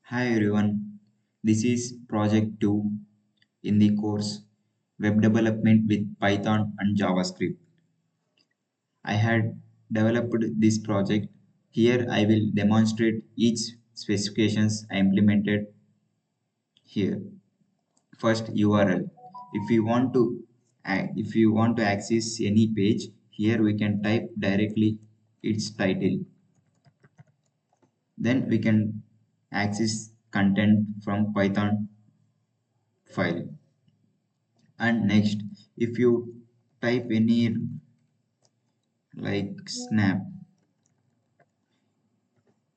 Hi everyone, this is project 2 in the course Web Development with Python and JavaScript. I had developed this project. Here I will demonstrate each specifications I implemented here. First URL. If you want to access any page, here we can type directly its title. Then we can access content from Python file. And next, if you type any like snap,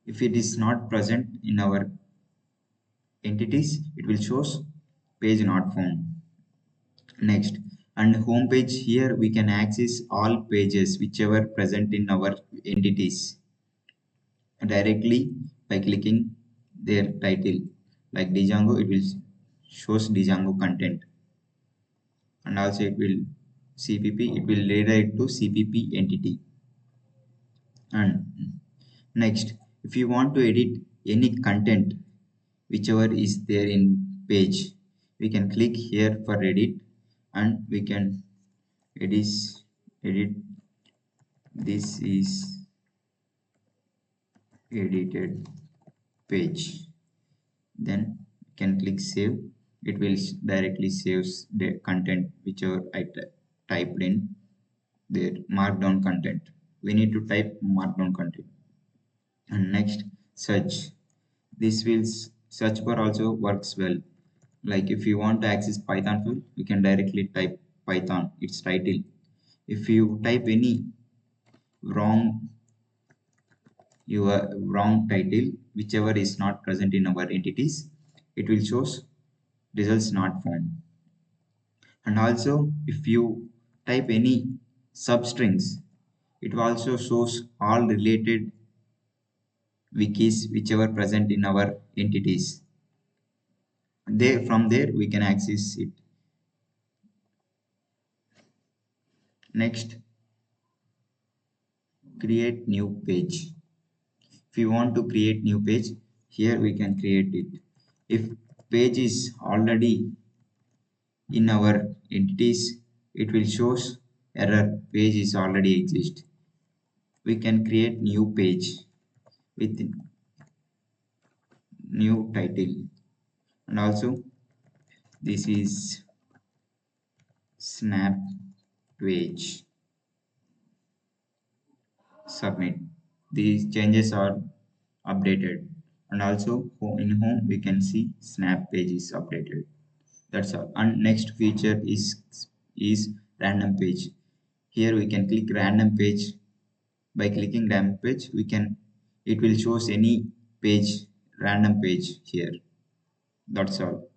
if it is not present in our entities, it will shows page not found. Next, and home page, here we can access all pages whichever present in our entities directly by clicking their title. Like Django, it will shows Django content, and also it will cpp, it will redirect to cpp entity. And next, if you want to edit any content whichever is there in page, we can click here for edit, and we can edit this is edited page. Then can click save. It will directly saves the content whichever I typed in there, markdown content. We need to type markdown content. And next, search. This will search bar also works well. Like if you want to access Python file, you can directly type Python its title. If you type any wrong wrong title whichever is not present in our entities, it will shows results not found. And also if you type any substrings, it also shows all related wikis whichever present in our entities. There, from there we can access it. Next, create new page. If you want to create new page, here we can create it. If page is already in our entities, it will shows error, page is already exist. We can create new page with new title. And also this is snap page. Submit. These changes are updated. And also in home we can see snap page is updated. That's all. And next feature is random page. Here we can click random page. By clicking random page, we can, it will shows any page, random page here. That's all.